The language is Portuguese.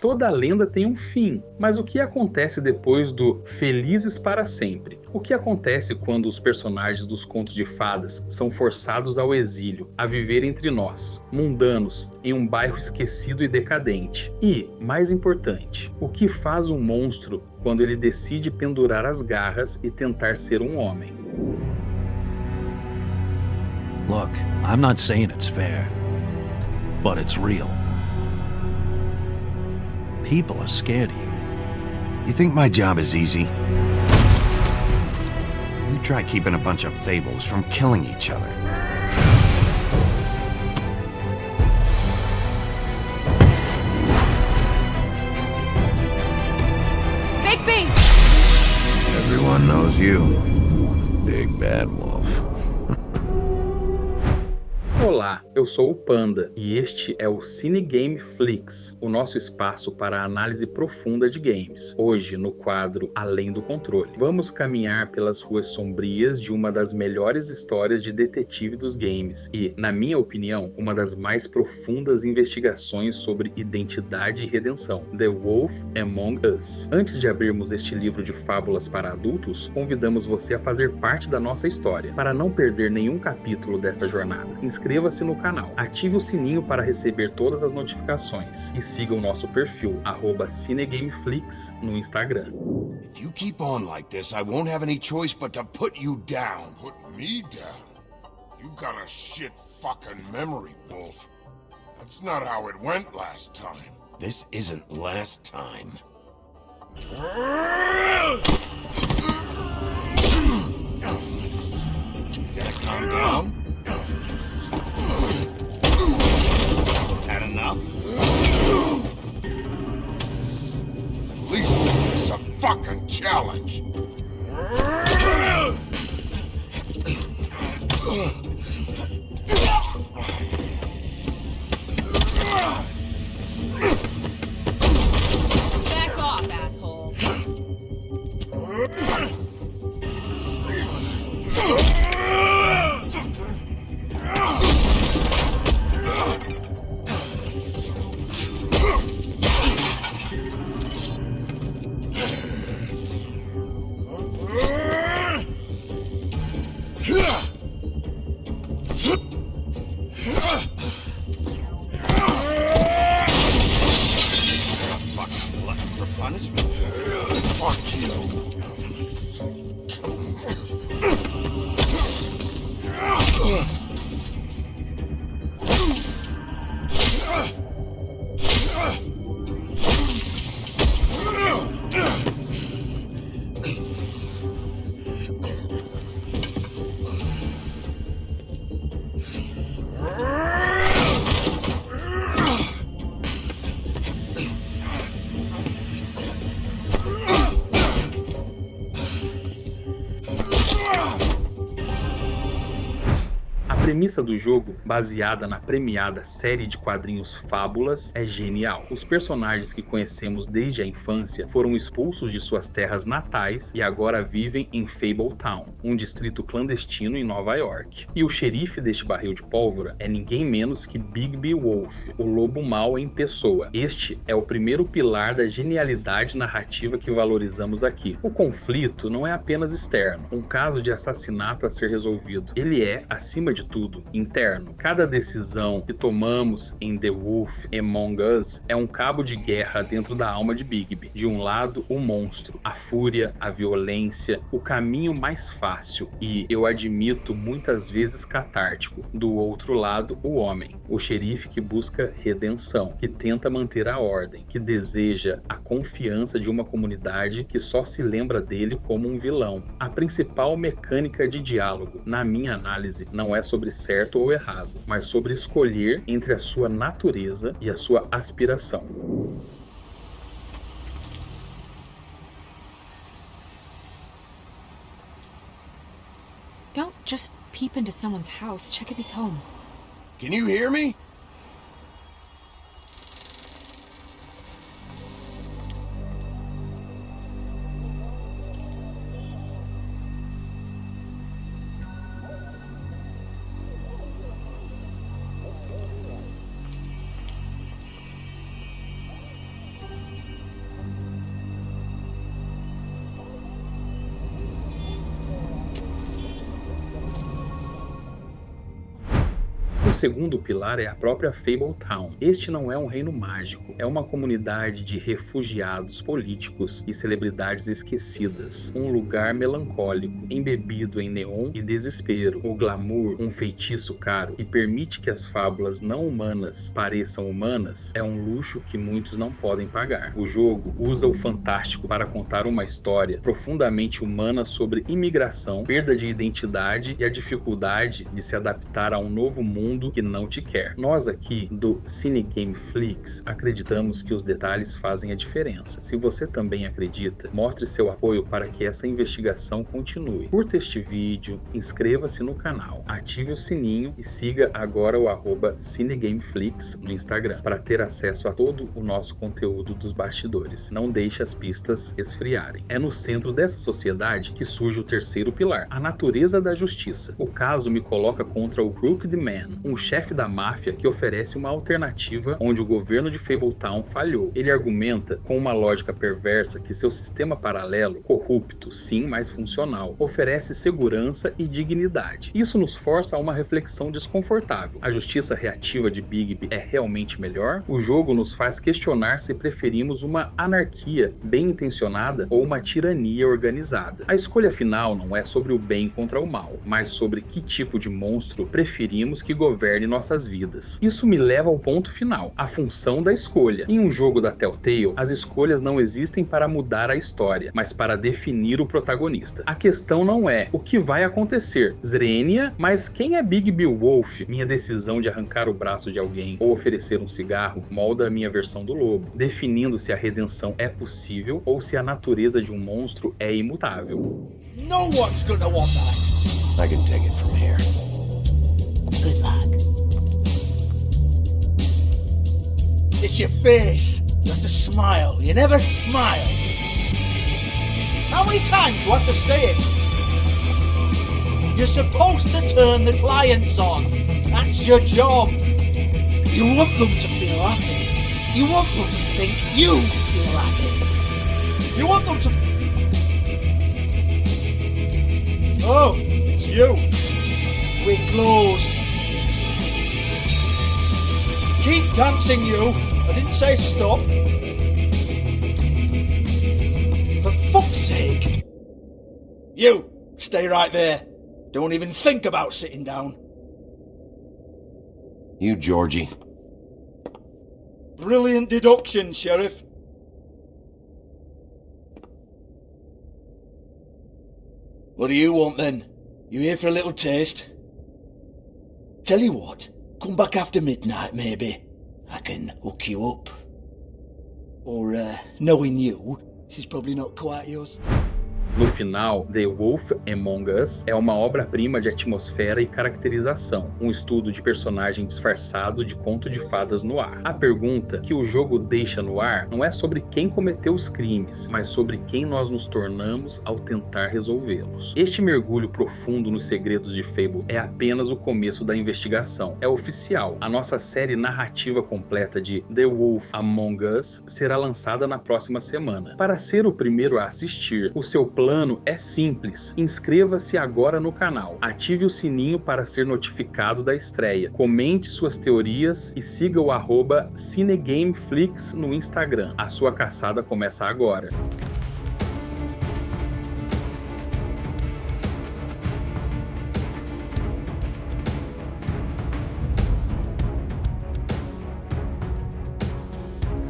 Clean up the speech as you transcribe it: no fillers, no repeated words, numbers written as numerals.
Toda lenda tem um fim, mas o que acontece depois do felizes para sempre? O que acontece quando os personagens dos contos de fadas são forçados ao exílio, a viver entre nós, mundanos, em um bairro esquecido e decadente? E, mais importante, o que faz um monstro quando ele decide pendurar as garras e tentar ser um homem? Look, I'm not saying it's fair, but it's real. People are scared of you. You think my job is easy? You try keeping a bunch of fables from killing each other. Bigby! Everyone knows you. Big Bad Wolf. Olá, eu sou o Panda e este é o Cine Game Flix, o nosso espaço para análise profunda de games. Hoje, no quadro Além do Controle, vamos caminhar pelas ruas sombrias de uma das melhores histórias de detetive dos games e, na minha opinião, uma das mais profundas investigações sobre identidade e redenção, The Wolf Among Us. Antes de abrirmos este livro de fábulas para adultos, convidamos você a fazer parte da nossa história. Para não perder nenhum capítulo desta jornada, inscreva-se no canal, ative o sininho para receber todas as notificações e siga o nosso perfil @cinegameflix no Instagram. If you keep on like this, I won't have any choice but to put you down. Put me down? You got a shit fucking memory, Wolf. That's not how it went last time. This isn't last time. You gotta calm down. Had enough? At least make this a fucking challenge. Back off, asshole. Fucking glutton for punishment. Fuck you. A premissa do jogo, baseada na premiada série de quadrinhos Fábulas, é genial. Os personagens que conhecemos desde a infância foram expulsos de suas terras natais e agora vivem em Fabletown, um distrito clandestino em Nova York. E o xerife deste barril de pólvora é ninguém menos que Bigby Wolf, o lobo mau em pessoa. Este é o primeiro pilar da genialidade narrativa que valorizamos aqui. O conflito não é apenas externo, um caso de assassinato a ser resolvido. Ele é, acima de tudo, interno. Cada decisão que tomamos em The Wolf Among Us é um cabo de guerra dentro da alma de Bigby. De um lado, o monstro, a fúria, a violência, o caminho mais fácil e, eu admito, muitas vezes catártico. Do outro lado, o homem, o xerife que busca redenção, que tenta manter a ordem, que deseja a confiança de uma comunidade que só se lembra dele como um vilão. A principal mecânica de diálogo, na minha análise, não é sobre certo ou errado, mas sobre escolher entre a sua natureza e a sua aspiração. Don't just peep into someone's house. Check if he's home. Can you hear me? segundo pilar é a própria Fabletown. Este não é um reino mágico, é uma comunidade de refugiados políticos e celebridades esquecidas. Um lugar melancólico, embebido em neon e desespero. O glamour, um feitiço caro que permite que as fábulas não humanas pareçam humanas, é um luxo que muitos não podem pagar. O jogo usa o fantástico para contar uma história profundamente humana sobre imigração, perda de identidade e a dificuldade de se adaptar a um novo mundo que não te quer. Nós aqui do CineGameFlix acreditamos que os detalhes fazem a diferença. Se você também acredita, mostre seu apoio para que essa investigação continue. Curta este vídeo, inscreva-se no canal, ative o sininho e siga agora o @CineGameFlix no Instagram para ter acesso a todo o nosso conteúdo dos bastidores. Não deixe as pistas esfriarem. É no centro dessa sociedade que surge o terceiro pilar, a natureza da justiça. O caso me coloca contra o Crooked Man, um chefe da máfia que oferece uma alternativa onde o governo de Fabletown falhou. Ele argumenta com uma lógica perversa que seu sistema paralelo, corrupto sim, mas funcional, oferece segurança e dignidade. Isso nos força a uma reflexão desconfortável. A justiça reativa de Bigby é realmente melhor? O jogo nos faz questionar se preferimos uma anarquia bem intencionada ou uma tirania organizada. A escolha final não é sobre o bem contra o mal, mas sobre que tipo de monstro preferimos que governe nossas vidas. Isso me leva ao ponto final, a função da escolha. Em um jogo da Telltale, as escolhas não existem para mudar a história, mas para definir o protagonista. A questão não é o que vai acontecer, Zrenia, mas quem é Bigby Wolf? Minha decisão de arrancar o braço de alguém ou oferecer um cigarro molda a minha versão do lobo, definindo se a redenção é possível ou se a natureza de um monstro é imutável. No one's gonna want that. I can take it from here. Good luck. It's your face. You have to smile. You never smile. How many times do I have to say it? You're supposed to turn the clients on. That's your job. You want them to feel happy. You want them to think you feel happy. You want them to... Oh, it's you. We're closed. Keep dancing, you. I didn't say stop. For fuck's sake. You, stay right there. Don't even think about sitting down. You, Georgie. Brilliant deduction, Sheriff. What do you want then? You here for a little taste? Tell you what, come back after midnight maybe. I can hook you up. Or, knowing you, she's probably not quite yours. No final, The Wolf Among Us é uma obra-prima de atmosfera e caracterização, um estudo de personagem disfarçado de conto de fadas no ar. A pergunta que o jogo deixa no ar não é sobre quem cometeu os crimes, mas sobre quem nós nos tornamos ao tentar resolvê-los. Este mergulho profundo nos segredos de Fable é apenas o começo da investigação. É oficial, a nossa série narrativa completa de The Wolf Among Us será lançada na próxima semana. Para ser o primeiro a assistir, o seu plano é simples. Inscreva-se agora no canal, ative o sininho para ser notificado da estreia, comente suas teorias e siga o @CineGameFlix no Instagram. A sua caçada começa agora.